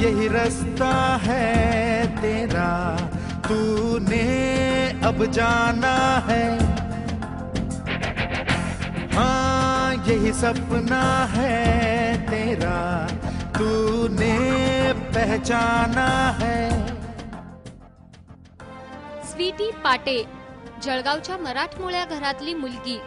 यही रास्ता है तेरा, तूने अब जाना है। हाँ यही सपना है तेरा, तूने पहचाना है। स्वीटी पाटे, जळगावच्या मराठमोळ्या घरातली मुलगी।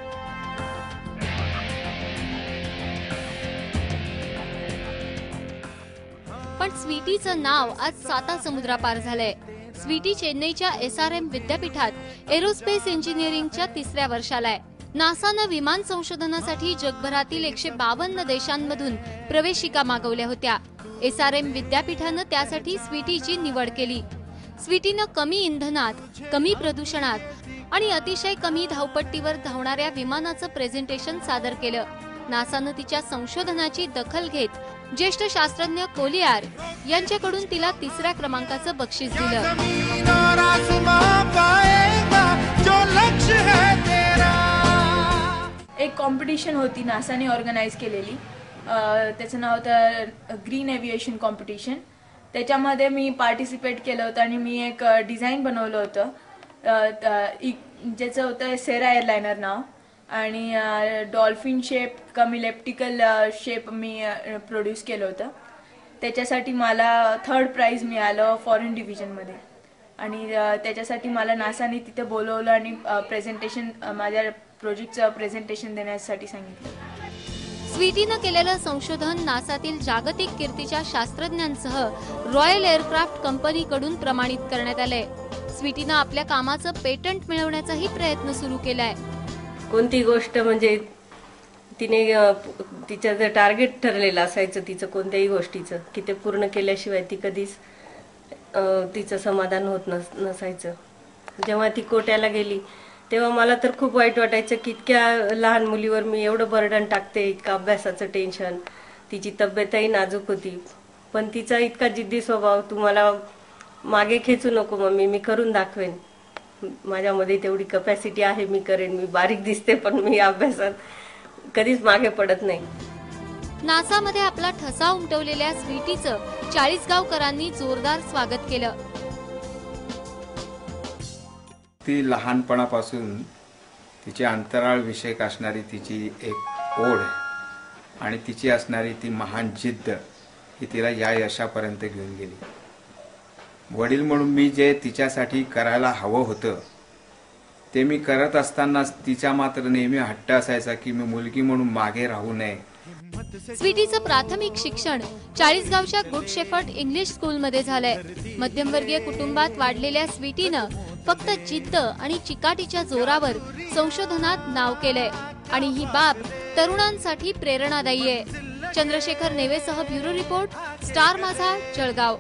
पण स्वीटीचं नाव आज 7 समुद्रापार झालंय। स्वीटी चेन्नईच्या SRM विद्यापीठात एरोस्पेस इंजिनिअरिंगच्या 3ऱ्या वर्षाला आहे। नासानं विमान संशोधनासाठी जगभरातील 152 देशांमधून प्रवेशिका मागवल्या होत्या। SRM विद्यापीठानं त्यासाठी स्वीटीची निवड केली। स्वीटीनं कमी इंधनात, कमी प्रदूषणात आणि अतिशय कमी धावपट्टीवर धावणाऱ्या विमानाचं प्रेझेंटेशन सादर केलं। नासानं तिच्या संशोधनाची दखल घेत ज्येष्ठ शास्त्रज्ञ कोलियार यांच्याकडून तिला 3ऱ्या क्रमांकाचं बक्षीस दिलं। एक कॉम्पिटिशन होती नासाने ऑर्गनाइज केलेली, त्याचं नाव होतं ग्रीन एव्हिएशन कॉम्पिटिशन। त्याच्यामध्ये मी पार्टिसिपेट केलं होतं आणि मी एक डिझाईन बनवलं होतं, ज्याचं होतं सेरा एअरलाइनर नाव, आणि डॉल्फिन शेप कम इलेप्टिकल शेप मी प्रोड्यूस केलं होतं। त्याच्यासाठी मला 3rd प्राइज मिळालं फॉरेन डिव्हिजनमध्ये, आणि त्याच्यासाठी मला नासाने तिथे बोलवलं आणि प्रेझेंटेशन, माझ्या प्रोजेक्टचं प्रेझेंटेशन देण्यासाठी सांगितलं। स्वीटीनं केलेलं संशोधन नासातील जागतिक कीर्तीच्या शास्त्रज्ञांसह रॉयल एअरक्राफ्ट कंपनीकडून प्रमाणित करण्यात आलंय। स्वीटीनं आपल्या कामाचं पेटंट मिळवण्याचाही प्रयत्न सुरू केलाय। कोणती गोष्ट म्हणजे तिने तिचं जर टार्गेट ठरलेलं असायचं तिचं कोणत्याही गोष्टीचं, की ते पूर्ण केल्याशिवाय ती कधीच तिचं समाधान होत नसायचं। जेव्हा ती कोट्याला गेली तेव्हा मला तर खूप वाईट वाटायचं की इतक्या लहान मुलीवर मी एवढं बर्डन टाकते, इतकं अभ्यासाचं टेन्शन, तिची तब्येतही नाजूक होती, पण तिचा इतका जिद्दी स्वभाव, तू मला मागे खेचू नको मम्मी, मी करून दाखवेन, माझ्यामध्ये तेवढी कॅपॅसिटी आहे, मी करेन, मी बारीक दिसते पण मी अभ्यासात कधीच मागे पडत नाही। नासामध्ये आपला ठसा उमटवलेल्या स्वीटीचं 40 गावकरांनी जोरदार स्वागत केलं। ती लहानपणापासून तिची अंतराळ विषयक असणारी तिची एक ओढ आणि तिची असणारी ती महान जिद्द ही तिला या यशापर्यंत घेऊन गेली। वडील म्हणून मी जे तिच्यासाठी करायला हवं होतं ते मी करत असताना तिचा मात्र नेहमी हट्ट असायचा की मी मुलगी म्हणून मागे राहू नये। स्वीटीचं प्राथमिक शिक्षण 40 गावच्या गुड शेफर्ड इंग्लिश स्कूलमध्ये झालंय। मध्यमवर्गीय कुटुंबात वाढलेल्या स्वीटीनं फक्त जिद्द आणि चिकाटीच्या जोरावर संशोधनात नाव केलंय, आणि ही बाब तरुणांसाठी प्रेरणादायी आहे। चंद्रशेखर नेवेसह ब्युरो रिपोर्ट, स्टार माझा, जळगाव।